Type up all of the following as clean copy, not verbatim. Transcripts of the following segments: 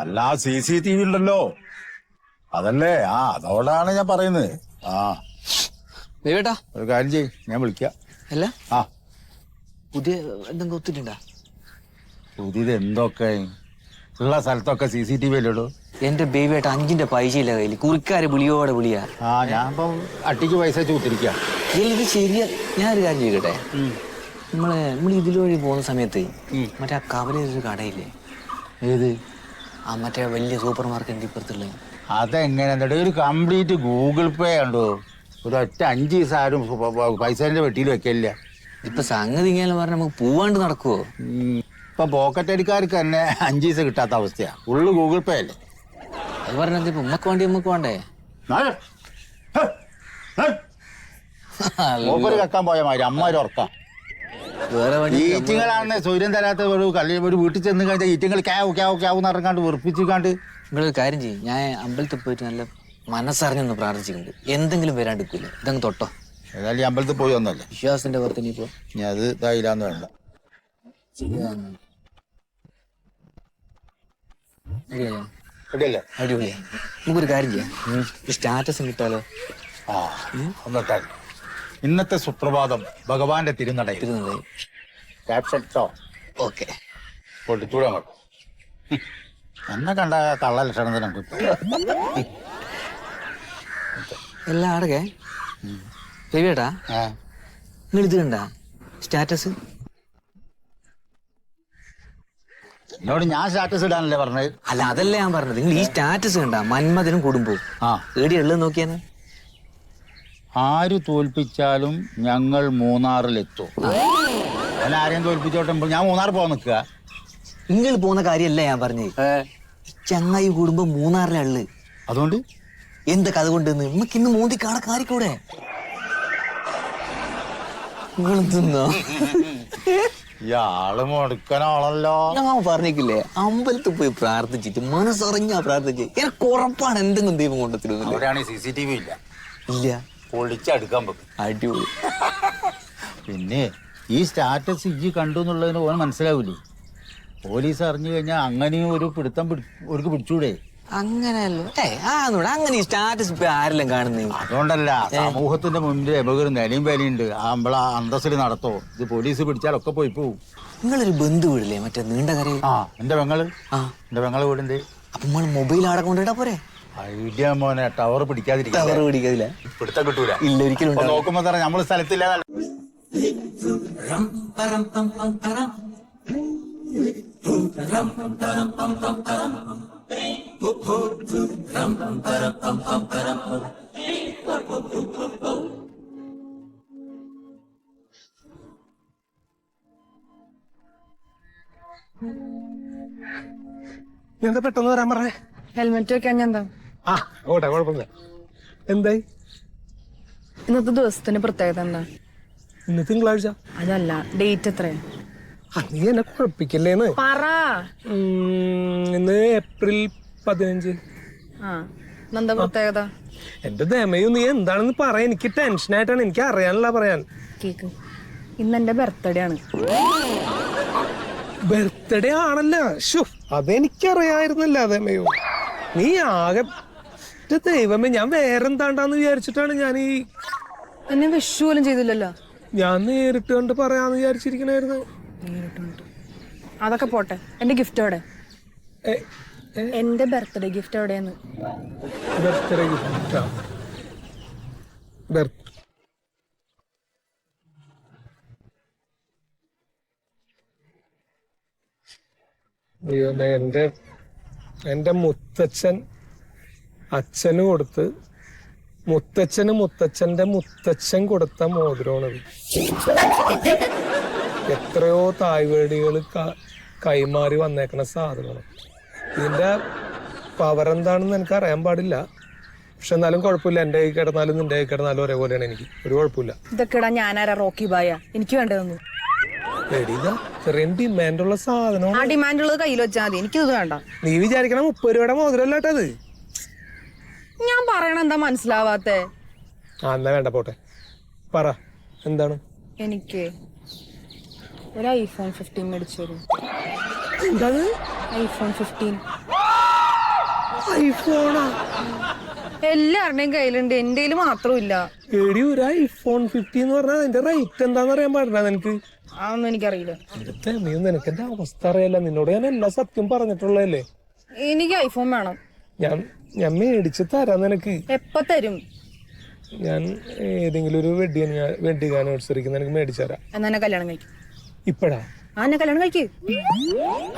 അല്ല CCTV ഉണ്ടല്ലോ, അതല്ലേ? അതോടാണ് ഞാൻ പറയുന്നത്. ഒരു കാര്യം ചെയ്യ്, ഞാൻ വിളിക്കാം. അല്ല പുതിയ എന്തെങ്കിലും ഒത്തിട്ടുണ്ടാ? പുതിയത് എന്തൊക്കെ ഉള്ള സ്ഥലത്തൊക്കെ CCTV അല്ലേടോ. എന്റെ ബേബിയായിട്ട് 5 പൈസ ഇല്ല കയ്യിൽ, കുറിക്കാര് വിളിയോടെ വിളിയാ. ഞാനിപ്പം അട്ടിക്ക് പൈസ ചോദിച്ചിരിക്ക. ഇത് ശരിയാ. ഞാനൊരു കാര്യം ചോദിക്കട്ടെ, നമ്മൾ ഇതിലൂടെ പോകുന്ന സമയത്ത് മറ്റേ ആ കവലൊരു കടയില്ലേ? ഏത്? മറ്റേ വലിയ സൂപ്പർ മാർക്കറ്റിന്റെ ഇപ്പുറത്തുള്ള. അതെങ്ങനെ ഒരു കംപ്ലീറ്റ് ഗൂഗിൾ പേ ഉണ്ടോ? ഒരു ഒറ്റ 5 ദിവസം ആരും പൈസേന്റെ വെട്ടിയിൽ വെക്കില്ല. ഇപ്പൊ സംഗതി ഇങ്ങനെ പറഞ്ഞ നമുക്ക് പോവാണ്ട് നടക്കുവോ? ഇപ്പൊ പോക്കറ്റ് അടിക്കാർക്ക് തന്നെ 5 ദിവസം കിട്ടാത്ത അവസ്ഥയാ. ഫുള്ള് ഗൂഗിൾ പേ അല്ലേ. അത് പറഞ്ഞത് ഇപ്പൊ ഉമ്മക്ക് വേണ്ടി ഉമ്മക്ക് വേണ്ടേ? മൂപ്പര് കക്കാൻ പോയ മാതിരി അമ്മമാര് ഉറക്കാം. വേറെ ഈറ്റിങ്ങളാണ് സൗര്യം തരാത്ത ഒരു വീട്ടിൽ ചെന്ന് കഴിഞ്ഞാൽ ഈറ്റിങ്ങൾ ക്യാവ് ക്യാവ് ക്യാവ് നിറങ്ങാണ്ട് വെറുപ്പിച്ചിക്കാണ്ട്. നിങ്ങളൊരു കാര്യം ചെയ്യും, ഞാൻ അമ്പലത്തിൽ പോയിട്ട് നല്ല മനസ്സറിഞ്ഞൊന്ന് പ്രാർത്ഥിച്ചിട്ടുണ്ട്, എന്തെങ്കിലും വരാണ്ടിരിക്കില്ല. ഇതങ്ങ് തൊട്ടോ. ഏതായാലും ഈ അമ്പലത്തിൽ പോയി വന്നല്ലേ, വിശ്വാസത്തിന്റെ പുറത്ത് ഇനിയിപ്പോ ഞാൻ അത് ഇതായില്ലാന്ന് വേണ്ട. അടിപൊളിയാ. നമുക്കൊരു കാര്യം ചെയ്യാം, സ്റ്റാറ്റസ് കിട്ടാലോ? ഒന്നിട്ടാൽ ഇന്നത്തെ സുപ്രഭാതം ഭഗവാന്റെ തിരുനടയിൽ. ഓക്കെ, പൊട്ടിച്ചൂടെ അങ്ങോട്ട്. എന്നെ കണ്ട കള്ള ലക്ഷണത്തിന് എല്ലാം ആടകെ രവിയേട്ടാ, നിങ്ങൾ ഇത് കണ്ട സ്റ്റാറ്റസ്? എന്നോട് ഞാൻ സ്റ്റാറ്റസ് ഇടാനല്ലേ പറഞ്ഞത്? അല്ല, അതല്ല ഞാൻ പറഞ്ഞത്. നിങ്ങൾ ഈ സ്റ്റാറ്റസ് കണ്ട മന്മഥനും കുടുംബവും ഏടിയുള്ളത് നോക്കിയാന്ന്. ആര് തോൽപ്പിച്ചാലും ഞങ്ങൾ മൂന്നാറിലെത്തും. ഞാൻ ആരെയും തോൽപ്പിച്ചോട്ടെ, ഞാൻ മൂന്നാർ പോകാൻ നിൽക്കുക. നിങ്ങൾ പോകുന്ന കാര്യമല്ല ഞാൻ പറഞ്ഞത്. ചങ്ങായി കൂടുമ്പോ മൂന്നാറിലുള്ളു. അതുകൊണ്ട് എന്ത് കഥ കൊണ്ടുവന്ന് നമുക്ക് ഇന്ന് മൂന്തി കാണാൻ കാറിക്കൂടെ? തിന്നോ ഇയാള് മുടുക്കനാളല്ലോ. ഞാൻ പറഞ്ഞേക്കില്ലേ, അമ്പലത്തിൽ പോയി പ്രാർത്ഥിച്ചിട്ട് മനസ്സറിഞ്ഞാ പ്രാർത്ഥിച്ച് എനിക്ക് ഉറപ്പാണ് എന്തെങ്കിലും ദൈവം കൊണ്ടെത്തിരുന്നു. അവിടെയാണെങ്കിൽ CCTV ഇല്ല. ഇല്ല, പൊളിച്ചടുക്കാൻ പറ്റും. അടിപൊളി. പിന്നെ ഈ സ്റ്റാറ്റസ് ഈ കണ്ടു എന്നുള്ളതിന് ഓൻ മനസ്സിലാവൂലേ? പോലീസ് അറിഞ്ഞു കഴിഞ്ഞാൽ അങ്ങനെയും ഒരു പിടുത്തം അവർക്ക് പിടിച്ചൂടെ? അങ്ങനെയല്ലോ. അങ്ങനെ ഈ സ്റ്റാറ്റസ് ഇപ്പൊ ആരെല്ലാം കാണുന്നേ? അതുകൊണ്ടല്ല, സമൂഹത്തിന്റെ മുന്നിൽ ഒരു നിലയും വിലയുണ്ട്. നമ്മളെ അന്തസ്സിൽ നടത്തോ. ഇത് പോലീസ് പിടിച്ചാലൊക്കെ പോയി പോവും. നിങ്ങളൊരു ബന്ധു വീടില്ലേ മറ്റേ നീണ്ട കരയിൽ? എന്റെ പെങ്ങള് വീടുണ്ട്. അപ്പൊ നമ്മൾ മൊബൈൽ ആടെ കൊണ്ടിട്ടാ പോരെ? ഐഡിയ മോനെ, ടവർ പിടിക്കാതിരിക്കില്ല. പിടുത്തം കിട്ടൂല. ഇല്ല, ഒരിക്കലും നോക്കുമ്പോ തന്നെ നമ്മള് സ്ഥലത്തില്ല. എന്താ പെട്ടെന്ന് വരാൻ പറഞ്ഞേ? ഹെൽമെറ്റ് വെക്കാൻ എന്താ? ഓട്ടെ, കുഴപ്പമില്ല. എന്തായി ഇന്നത്തെ ദിവസത്തിന്റെ പ്രത്യേകത എന്താ? ഇന്ന് തിങ്കളാഴ്ച. അതല്ല, ഡേറ്റ് എത്രയാ? നീ എന്നെ കുഴപ്പിക്കല്ലേന്ന്. പറ. ഇന്ന് ഏപ്രിൽ 15. എന്താ പ്രത്യേകത? എന്റെ ദമയും നീ എന്താണെന്ന് പറയാൻ എനിക്ക് ടെൻഷനായിട്ടാണ്. എനിക്ക് അറിയാനുള്ള പറയാൻ. കേക്ക്, ഇന്ന് എന്റെ ബർത്ത്ഡേ ആണ്. ബർത്ത്ഡേ ആണല്ല? അതെനിക്കറിയായിരുന്നല്ല ദമയോ. നീ ആകെ ദൈവമേ, ഞാൻ വേറെന്താണ്ടാന്ന് വിചാരിച്ചിട്ടാണ് ഞാൻ ഈ എന്നെ വിഷു പോലും ചെയ്തില്ലല്ലോ. ഞാൻ നേരിട്ട് കണ്ട് പറയാന്ന് വിചാരിച്ചിരിക്കണായിരുന്നു. അതൊക്കെ പോട്ടെ, എന്റെ ഗിഫ്റ്റ് എവിടെ? എന്റെ ബർത്ത്ഡേ ഗിഫ്റ്റ് എവിടെയെന്ന്? ബർത്ത്ഡേ ഗിഫ്റ്റ് എന്റെ മുത്തച്ഛൻ അച്ഛന് കൊടുത്ത് മുത്തച്ഛന്റെ മുത്തച്ഛൻ കൊടുത്ത മോതിരമാണത്. എത്രയോ തായ്വേടികൾ കൈമാറി വന്നേക്കണ സാധനമാണ്. ഇതിന്റെ പവർ എന്താണെന്ന് എനിക്ക് അറിയാൻ പാടില്ല. പക്ഷെ എന്നാലും കുഴപ്പമില്ല. എന്റെ കൈ കിടന്നാലും നിന്റെ കൈ കിടന്നാലും ഒരേപോലെയാണ്. എനിക്ക് ഒരു കുഴപ്പമില്ല. ഇതൊക്കെ ഇടാൻ ഞാനാരാ റോക്കി ബായ? എനിക്ക് വേണ്ടതൊന്നും. ചെറിയ ഡിമാൻഡുള്ള സാധനം. ആ ഡിമാൻഡ് ഉള്ളത് കയ്യിൽ വെച്ചാൽ മതി. എനിക്കിത് വേണ്ട. നീ വിചാരിക്കണ 30 രൂപയുടെ മോതിരല്ലാട്ടത്. ഞാൻ പറയണ എന്താ മനസ്സിലാവാത്തെ? എന്നാ വേണ്ട, പോട്ടെ. പറ എന്താണ്? എനിക്ക് ഒരു ഐഫോൺ 15 മേടിച്ചു തരും. എന്താണ്? ഐഫോൺ 15. ഐഫോണാ? എല്ലാവരുടെയും കയ്യിലുണ്ട്, എന്റെ കയ്യിൽ മാത്രമില്ല. എടി ഒരു ഐഫോൺ 15 എന്ന് പറഞ്ഞാൽ അതിന്റെ റേറ്റ് എന്താന്ന് അറിയാൻ പാടില്ല നിനക്ക്? അതൊന്നും എനിക്കറിയില്ല. നിനക്ക് എന്റെ അവസ്ഥ അറിയാല്ല. നിന്നോട് ഞാൻ എല്ലാ സത്യം പറഞ്ഞിട്ടുള്ളതല്ലേ. എനിക്ക് ഐഫോൺ വേണം. ഞാൻ മേടിച്ച് തരാം നിനക്ക്. എപ്പ തരും? ഞാൻ ഏതെങ്കിലും ഒരു വെഡിങ് ആനിവേഴ്സറിക്ക് നിനക്ക് മേടിച്ചു തരാം. എന്നാ എന്നെ കല്യാണം കഴിക്കും. ഇപ്പഴാ? എന്നെ കല്യാണം കഴിക്ക്.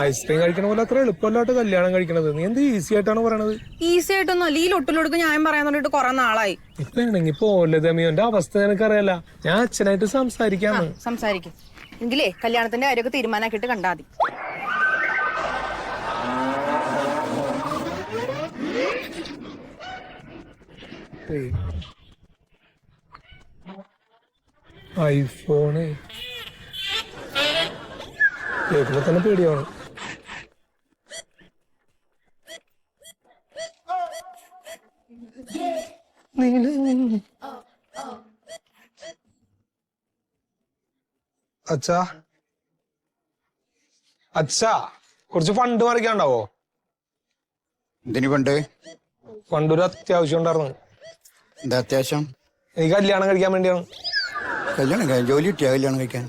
ഐസ്ക്രീം കഴിക്കണ പോലെ അത്ര എളുപ്പമല്ലാട്ട് കല്യാണം കഴിക്കണത്. നീ എന്ത് ഈസി ആയിട്ടാണ് പറയണത്? ഈസി ആയിട്ടൊന്നും അല്ല. ഈ ലൊട്ടിലൊടുക്ക് ഞാൻ പറയാൻ തുടങ്ങിട്ട് കൊറേ നാളായി. ഇപ്പൊ ആണെങ്കിൽ പോലെ ദമിയോന്റെ അവസ്ഥ നിനക്കറിയാല. ഞാൻ അച്ഛനായിട്ട് സംസാരിക്കാന്ന്. സംസാരിക്കും എങ്കിലേ കല്യാണത്തിന്റെ കാര്യമൊക്കെ തീരുമാനാക്കിട്ട് കണ്ടാ മതി. ഐഫോണ് കേൾക്കുമ്പോ തന്നെ പേടിയാണ്. അച്ഛാ അച്ഛാ കുറച്ച് ഫണ്ട് മറിക്കാണ്ടാവോ? എന്തിനു പണ്ട്? ഫണ്ടൊരു അത്യാവശ്യം ഉണ്ടായിരുന്നു. എന്താ അത്യാവശ്യം? എനിക്ക് കല്യാണം കഴിക്കാൻ വേണ്ടിയാണ്. ജോലി കിട്ടിയാ കല്യാണം കഴിക്കാൻ?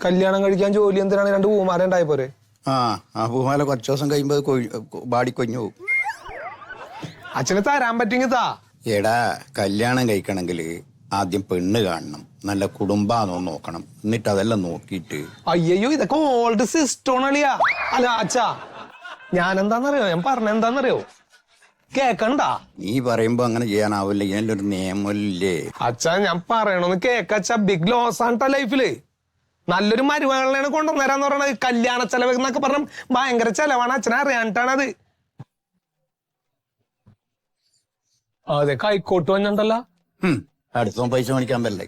കല്യാണം കഴിക്കാൻ ജോലി എന്തിനാണ്? 2 പൂമാരെ ഉണ്ടായ പോരെ? ആ പൂമാല കുറച്ച് ദിവസം കഴിയുമ്പോ ബാടി കൊഞ്ഞു പോകും. അച്ഛന് തരാൻ പറ്റുമെങ്കിൽ താ. എടാ കല്യാണം കഴിക്കണമെങ്കിൽ ആദ്യം പെണ്ണ് കാണണം, നല്ല കുടുംബാന്നോ നോക്കണം, എന്നിട്ട് അതെല്ലാം നോക്കിയിട്ട്. അയ്യോ ഇതൊക്കെ ഓൾഡ് സിസ്റ്റോൺ അളിയാ. അല്ല അച്ഛാ ഞാനെന്താന്നറിയോ, ഞാൻ പറഞ്ഞെന്താന്നറിയോ? കേക്കണ്ട. നീ പറയുമ്പോ അങ്ങനെ ചെയ്യാനാവില്ല, ഇതിനൊരു നിയമമില്ലേ? അച്ഛാ ഞാൻ പറയണോന്ന് കേക്കച്ചാ. ബിഗ് ലോസ് ആണ് ലൈഫില്. നല്ലൊരു മരുമകളെയാണ് കൊണ്ടുവന്നേരാന്ന് പറയണത്. കല്യാണ ചെലവ് എന്നൊക്കെ പറഞ്ഞ ഭയങ്കര ചെലവാണ്. അച്ഛനെ അറിയാനിട്ടാണത്. അതെ കൈക്കോട്ട് വന്നിട്ടല്ല. അടുത്ത പൈസ മേടിക്കാൻ പറ്റേ.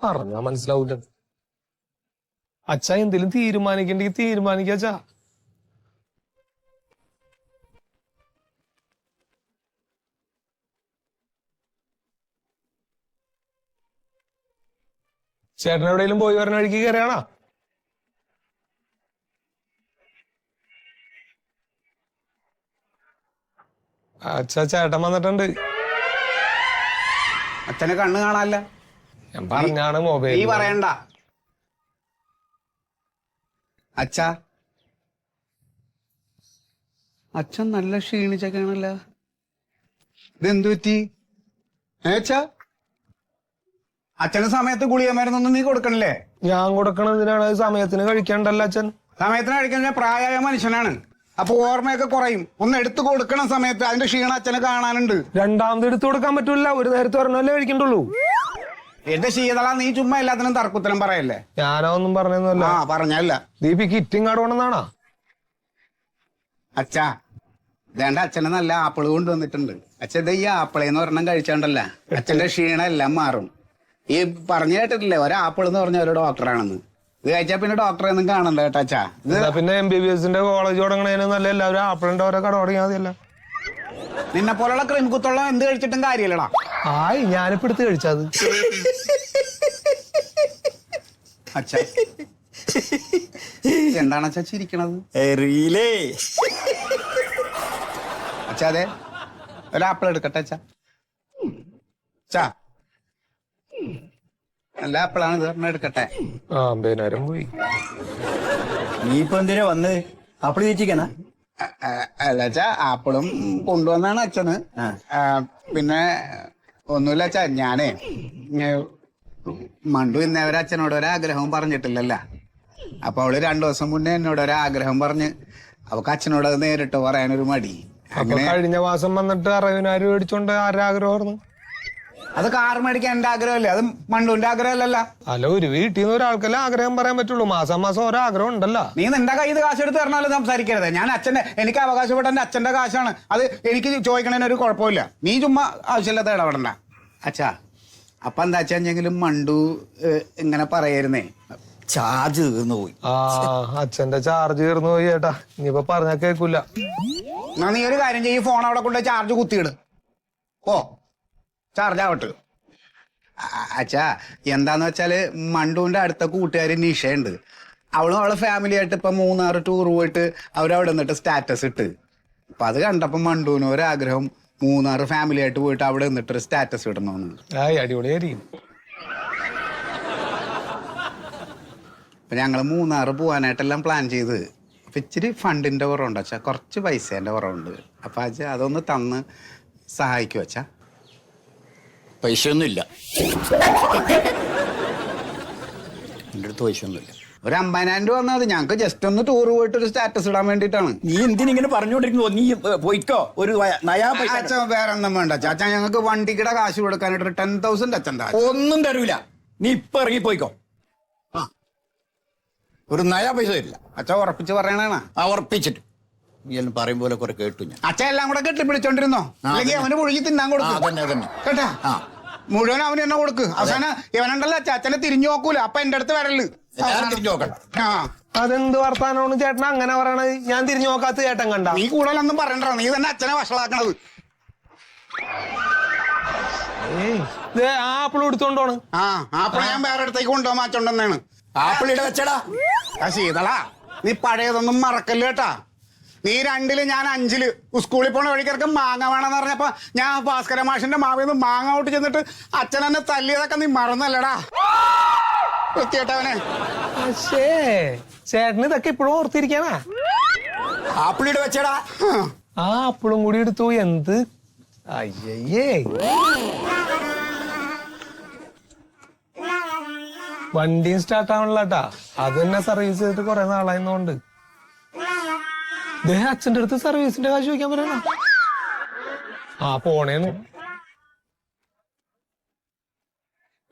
പറഞ്ഞാ മനസ്സിലാവൂല. അച്ഛാ എന്തെങ്കിലും തീരുമാനിക്കണ്ടെങ്കിൽ തീരുമാനിക്കാച്ചാ. ചേട്ടൻ എവിടെയെങ്കിലും പോയി വരണ വഴിക്ക് കയറിയാണോ? അച്ഛാ ചേട്ടൻ വന്നിട്ടുണ്ട്. അച്ഛനെ കണ്ണ് കാണാല്ല. ഞാൻ പറഞ്ഞാണ് മൊബൈൽ. നീ പറയണ്ട. അച്ഛാ അച്ഛൻ നല്ല ക്ഷീണിച്ചൊക്കെയാണല്ലോ. ഇതെന്തു പറ്റി? അച്ഛാ അച്ഛന് സമയത്ത് ഗുളിക മരുന്നൊന്നും നീ കൊടുക്കണില്ലേ? ഞാൻ കൊടുക്കണതിനാണ്. സമയത്തിന് കഴിക്കണ്ടല്ലോ അച്ഛൻ. സമയത്തിന് കഴിക്കുന്ന പ്രായമായ മനുഷ്യനാണ്. അപ്പൊ ഓർമ്മയൊക്കെ കുറയും. ഒന്ന് എടുത്തു കൊടുക്കണ സമയത്ത് അതിന്റെ ക്ഷീണം അച്ഛന് കാണാനുണ്ട്. രണ്ടാമത് എടുത്തു കൊടുക്കാൻ പറ്റൂല. ഒരു നേരത്തെ ഒരെണ്ണല്ലേ കഴിക്കണ്ടുള്ളൂ. എന്റെ ശീതള നീ ചുമ്മാ എല്ലാത്തിനും തർക്കുത്തരം പറയല്ലേ. ഞാനോ ഒന്നും പറഞ്ഞൊന്നുമല്ല. പറഞ്ഞല്ല. ദീപി കിറ്റിങ് കാർഡ് കൊണ്ടെന്നാണോ? അച്ഛാ ഇതേണ്ട അച്ഛന് നല്ല ആപ്പിള് കൊണ്ടുവന്നിട്ടുണ്ട്. അച്ഛൻ ഇത് ഈ ആപ്പിളേന്ന് ഒരെണ്ണം കഴിച്ചോണ്ടല്ല അച്ഛന്റെ ക്ഷീണം എല്ലാം മാറും. ഈ പറഞ്ഞു കേട്ടിട്ടില്ലേ ഒരാപ്പിൾ എന്ന് പറഞ്ഞ ഒരു ഡോക്ടറാണെന്ന്? ഇത് കഴിച്ചാ പിന്നെ ഡോക്ടറെ ഒന്നും കാണണ്ട കേട്ടോ അച്ഛാ. പിന്നെ MBBSന്റെ കോളേജ് തുടങ്ങണേന് നല്ല എല്ലാവരും ആപ്പിളിന്റെ ഓരോ കട തുടങ്ങിയാൽ മതിയല്ല. നിന്നെ പോലുള്ള ക്രിംകുത്തുള്ള എന്ത് കഴിച്ചിട്ടും കാര്യമില്ലടാ. ആയി ഞാനിപ്പോ എടുത്ത് കഴിച്ചത്. അച്ഛാ എന്താണ് അച്ഛാ ചിരിക്കണത്? അച്ഛാ അതെ ഒരു ആപ്പിൾ എടുക്കട്ടെ അച്ഛാ. അച്ഛാ നല്ല ആപ്പിളാണ് ഇത്, ഒരെണ്ണം എടുക്കട്ടെ. നേരം പോയി. നീ ഇപ്പൊ എന്തിനാ വന്ന് ആപ്പിള് തീറ്റിക്കണ? അല്ല അച്ഛാ ആപ്പിളും കൊണ്ടുവന്നാണ് അച്ഛന്. പിന്നെ ഒന്നുമില്ല അച്ഛാ, ഞാനേ മണ്ടു ഇന്നേവരെ അച്ഛനോട് ഒരാഗ്രഹവും പറഞ്ഞിട്ടില്ലല്ലോ. അപ്പൊ അവള് 2 ദിവസം മുന്നേ എന്നോട് ഒരാഗ്രഹം പറഞ്ഞ് അവക്ക് അച്ഛനോട് അത് നേരിട്ട് പറയാനൊരു മടി. അങ്ങനെ കഴിഞ്ഞ മാസം വന്നിട്ട് 60,000 മേടിച്ചോണ്ട് ആരാഗ്രഹമായിരുന്നു? അത് കാർ മേടിക്കാൻ എന്റെ ആഗ്രഹമല്ലേ, അത് മണ്ടുവിന്റെ ആഗ്രഹമല്ലല്ലോ. അല്ല ഒരു വീട്ടിൽ നിന്ന് ഒരാൾക്കല്ലേ ആഗ്രഹം പറയാൻ പറ്റുള്ളൂ. മാസം മാസം ഓരോ ആഗ്രഹം ഉണ്ടല്ലോ. നീ നിന്റെ കയ്യിൽ നിന്ന് കാശ് എടുത്ത് തരണല്ലോ സംസാരിക്കരുത്. ഞാൻ എനിക്ക് അവകാശപ്പെട്ട എന്റെ അച്ഛന്റെ കാശാണ്. അത് എനിക്ക് ചോദിക്കണതിന് ഒരു കുഴപ്പമില്ല. നീ ചുമ്മാ ആവശ്യമില്ലാത്ത ഇടപെടണ്ട അച്ഛാ. അപ്പൊ എന്താ വെച്ചെങ്കിലും മണ്ടു ഇങ്ങനെ പറയായിരുന്നേ. ചാർജ് തീർന്നു പോയി. ആ അച്ഛന്റെ ചാർജ് തീർന്നു പോയി ചേട്ടാ. ഇനിയിപ്പോ പറഞ്ഞാ കേൾക്കൂല. എന്നാ നീ ഒരു കാര്യം ചെയ്യും, ഫോൺ അവിടെ കൊണ്ട് ചാർജ് കുത്തിയിട്. ഓ ചാർജ് ആവട്ടെ. അച്ഛാ എന്താന്ന് വെച്ചാല് മണ്ടുവിന്റെ അടുത്ത കൂട്ടുകാരി നിഷയുണ്ട്. അവളും അവളെ ഫാമിലി ആയിട്ട് ഇപ്പൊ 3 ടൂർ പോയിട്ട് അവരവിടെ നിന്നിട്ട് സ്റ്റാറ്റസ് ഇട്ട്. അപ്പൊ അത് കണ്ടപ്പോ മണ്ടുവിന് ഒരാഗ്രഹം 3 ഫാമിലി ആയിട്ട് പോയിട്ട് അവിടെ നിന്നിട്ടൊരു സ്റ്റാറ്റസ് ഇടണമെന്ന്. അടിപൊളിയായിരിക്കും. അപ്പൊ ഞങ്ങള് 3 പോവാനായിട്ടെല്ലാം പ്ലാൻ ചെയ്ത്. അപ്പൊ ഇച്ചിരി ഫണ്ടിന്റെ കുറവുണ്ട് അച്ഛാ, കുറച്ച് പൈസേന്റെ കുറവുണ്ട്. അപ്പൊ അച്ഛാ അതൊന്ന് തന്ന് സഹായിക്കും അച്ഛാ. പൈസ ഒന്നുമില്ല, എൻ്റെ അടുത്ത് പൈസ ഒന്നുമില്ല. ഒരു 50,000 രൂപ വന്നാൽ ഞങ്ങൾക്ക് ജസ്റ്റ് ഒന്ന് ടൂർ പോയിട്ട് ഒരു സ്റ്റാറ്റസ് ഇടാൻ വേണ്ടിയിട്ടാണ്. നീ എന്തിനിങ്ങനെ പറഞ്ഞുകൊണ്ടിരിക്കുന്നു? നീ പോയിക്കോ. ഒരു നയാ പൈസ അച്ഛൻ വേറെ ഒന്നും വേണ്ട അച്ഛാ. അച്ഛൻ ഞങ്ങൾക്ക് വണ്ടിക്കിടെ കാശ് കൊടുക്കാനായിട്ട് ഒരു 10,000 അച്ഛൻ ഒന്നും തരൂല. നീ ഇപ്പൊ ഇറങ്ങി പോയിക്കോ. ഒരു നയാ പൈസ തരില്ല. അച്ഛൻ ഉറപ്പിച്ച് പറയണേണ. ഉറപ്പിച്ചിട്ട് നീ എല്ലാം പറയും പോലെ കുറെ കേട്ടു ഞാൻ. അച്ഛൻ എല്ലാം കൂടെ കെട്ടിപ്പിടിച്ചോണ്ടിരുന്നോ, അല്ലെങ്കിൽ അവന് പുഴുകി തിന്നാൻ കൊടുക്കും കേട്ടാ. മുഴുവൻ അവന് തന്നെ കൊടുക്ക്. അവസാനം ഇവനുണ്ടല്ലോ അച്ഛനെ തിരിഞ്ഞു നോക്കൂല. അപ്പൊ എന്റെ അടുത്ത് വരല് തിരിഞ്ഞു നോക്കണം. അതെന്ത് വർത്താനമാണ് ചേട്ടൻ അങ്ങനെ പറയണത്? ഞാൻ തിരിഞ്ഞു നോക്കാത്ത ചേട്ടൻ കണ്ട. നീ കൂടുതലൊന്നും പറയണ്ട, നീ തന്നെ അച്ഛനെ വഷളാക്കണത്. ആപ്പിൾ എടുത്തോണ്ടോണ്. ആപ്പിൾ ഞാൻ വേറെ അടുത്തേക്ക് കൊണ്ടുപോകാൻ മാറ്റോണ്ടെന്നാണ്. ആപ്പിൾ ഇട വെച്ചടാ. ശീതളാ നീ പഴയതൊന്നും മറക്കല്ല കേട്ടാ. നീ 2-ല് ഞാൻ 5-ല് സ്കൂളിൽ പോണ വഴിക്കിറക്ക മാങ്ങ വേണമെന്ന് പറഞ്ഞപ്പോ ഞാൻ ഭാസ്കര മാഷിന്റെ മാവിന്ന് മാങ്ങ ഔട്ട് ചെന്നിട്ട് അച്ഛൻ എന്നെ തല്ലിയതൊക്കെ നീ മറന്നല്ലടാ വൃത്തിയേട്ടവനെ. ചേട്ടന് ഇതൊക്കെ ഇപ്പോഴും ഓർത്തിരിക്കാനാ? ആപ്പിൾ ഇട വെച്ചടാ. ആ ആപ്പിളും കൂടി എടുത്തു. എന്ത് അയ്യേ. വണ്ടിയും സ്റ്റാർട്ട് ആവണില്ലാട്ടാ. അത് തന്നെ സർവീസ് ചെയ്തിട്ട് കുറെ നാളായിരുന്നോണ്ട്. അച്ഛന്റെ അടുത്ത് സർവീസിന്റെ കാശ് ചോദിക്കാൻ പറയണ. പോണേന്ന്.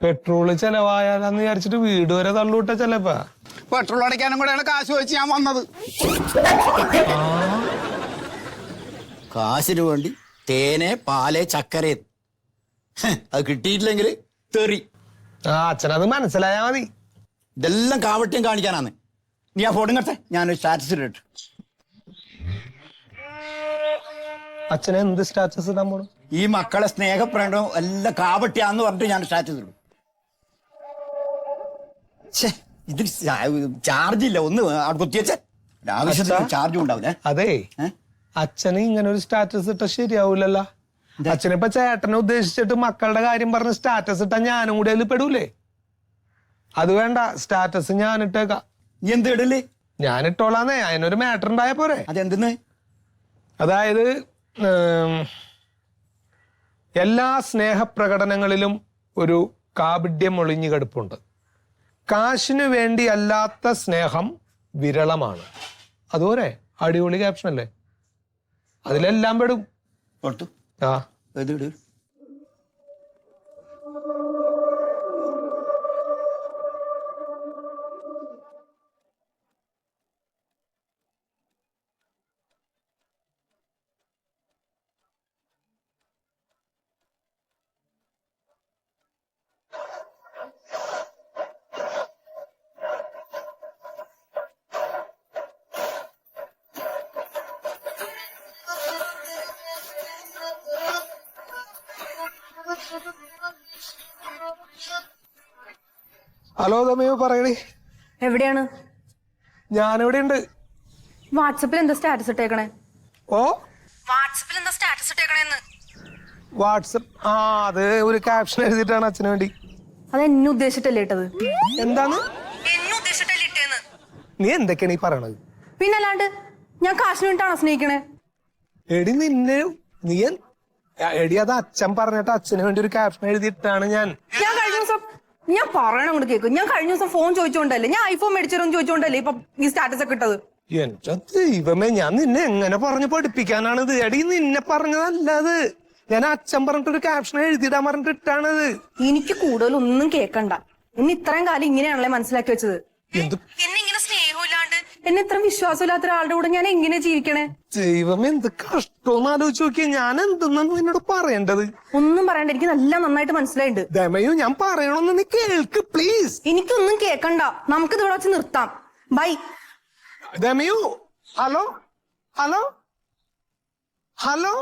പെട്രോള് ചെലവായാലെന്ന് വിചാരിച്ചിട്ട് വീട് വരെ തള്ളുവിട്ട ചെലപ്പാ. പെട്രോൾ അടിക്കാനും കൂടെയാണ് കാശ് വെച്ച് ഞാൻ വന്നത്. കാശിന് വേണ്ടി തേനെ പാല് ചക്കര അത് കിട്ടിയിട്ടില്ലെങ്കിൽ തെറി. അച്ഛനത് മനസ്സിലായാ മതി. ഇതെല്ലാം കാവട്യം കാണിക്കാനാന്ന്. നീ ആ ഫോട്ടോ കട്ടെ, ഞാനൊരു സ്റ്റാറ്റസ് ഇട്ടിട്ട്. അച്ഛനെ എന്ത് സ്റ്റാറ്റസ് ഇടാൻ പോണു? ഈ മക്കളെ സ്നേഹപ്രകടനവും എല്ലാം കാവട്യാന്ന് പറഞ്ഞിട്ട് ഞാൻ സ്റ്റാറ്റസ് ഇടും. ഇതിൽ ചാർജ് ഇല്ല. ഒന്ന് കുത്തിവെച്ച ആവശ്യത്തിന് ചാർജും ഉണ്ടാവില്ലേ? അതെ, അച്ഛന് ഇങ്ങനെ ഒരു സ്റ്റാറ്റസ് ഇട്ട ശരിയാവൂലല്ലോ. അച്ഛനിപ്പോ ചേട്ടനെ ഉദ്ദേശിച്ചിട്ട് മക്കളുടെ കാര്യം പറഞ്ഞ് സ്റ്റാറ്റസ് ഇട്ടാ ഞാനും കൂടി അതിൽ പെടൂലേ? അത് വേണ്ട, സ്റ്റാറ്റസ് ഞാൻ ഇട്ടേക്കാം. നീ എന്ത് ഇടല്ലേ? ഞാൻ ഇട്ടോളാന്നേ. അതിനൊരു മാറ്റർ ഉണ്ടായ പോരെ? അതെന്തെന്ന്? അതായത് എല്ലാ സ്നേഹപ്രകടനങ്ങളിലും ഒരു കാപഢ്യം ഒളിഞ്ഞു കിടപ്പുണ്ട്. കാശിനു വേണ്ടി അല്ലാത്ത സ്നേഹം വിരളമാണ്. അതുപോലെ അടിപൊളി ക്യാപ്ഷൻ അല്ലേ? അതിലെല്ലാം പെടും. ഹലോ തമ്മയോ, പറയണേ. എവിടെയാണ്? ഞാനിവിടെ ഉണ്ട്. വാട്സപ്പിൽ എന്താ സ്റ്റാറ്റസ് ഇട്ടേക്കണേ? വാട്സപ്പിൽ എന്താ സ്റ്റാറ്റസ് ഇട്ടേക്കണേന്ന്? വാട്സപ്പ് അത് ഒരു ക്യാപ്ഷൻ എഴുതിയിട്ടാണ് അച്ഛന് വേണ്ടി. അത് എന്നെ ഉദ്ദേശിച്ചിട്ടല്ലേ ഇട്ടത്? എന്താണ്? എന്നെ ഉദ്ദേശിച്ചിട്ടല്ലേ ഇട്ടേന്ന്? നീ എന്തൊക്കെയാണ് ഈ പറയണത്? പിന്നല്ലാണ്ട് ഞാൻ കാശിന് വേണ്ടിട്ടാണോ സ്നേഹിക്കണേ? എടി എടി അത് അച്ഛൻ പറഞ്ഞിട്ട് അച്ഛന് വേണ്ടി ഒരു ക്യാപ്ഷൻ എഴുതിയിട്ടാണ് ഞാൻ കഴിഞ്ഞ ദിവസം ഞാൻ പറയണം കൊണ്ട് കേൾക്കും. ഞാൻ കഴിഞ്ഞ ദിവസം ഫോൺ ചോദിച്ചോണ്ടല്ലേ, ഞാൻ ഐഫോൺ മേടിച്ചോന്ന് ചോദിച്ചോണ്ടല്ലേ ഇപ്പൊ ഈ സ്റ്റാറ്റസ് ഒക്കെ ഇട്ടത്. എന്റെ ദൈവമേ, ഞാൻ നിന്നെ എങ്ങനെ പറഞ്ഞു പഠിപ്പിക്കാനാണിത്? എടി നിന്നെ പറഞ്ഞതല്ലത്. ഞാൻ അച്ഛൻ പറഞ്ഞിട്ടൊരു ക്യാപ്ഷൻ എഴുതിയിടാൻ പറഞ്ഞിട്ട് ഇട്ടാണത്. എനിക്ക് കൂടുതലൊന്നും കേൾക്കണ്ട. ഇന്ന് ഇത്രയും കാലം ഇങ്ങനെയാണല്ലേ മനസ്സിലാക്കി വെച്ചത്. എന്നെ ഇങ്ങനെ സ്നേഹമില്ലാണ്ട് എന്നെ ഇത്ര വിശ്വാസമില്ലാത്ത ഒരാളുടെ കൂടെ ഞാൻ എങ്ങനെ ജീവിക്കണേ? ദൈവം എന്ത് കഷ്ടമെന്ന് ആലോചിച്ച് നോക്കിയാ ഞാൻ എന്തെന്നാണ് നിന്നോട് പറയേണ്ടത്? ഒന്നും പറയണ്ട, എനിക്ക് നല്ല നന്നായിട്ട് മനസ്സിലായിട്ടുണ്ട്. ദമയു ഞാൻ പറയണമെന്ന് നീ കേൾക്ക് പ്ലീസ്. എനിക്കൊന്നും കേക്കണ്ട, നമുക്കിത് ഇവിടെ വെച്ച് നിർത്താം. ബൈ. ദമയു, ഹലോ ഹലോ ഹലോ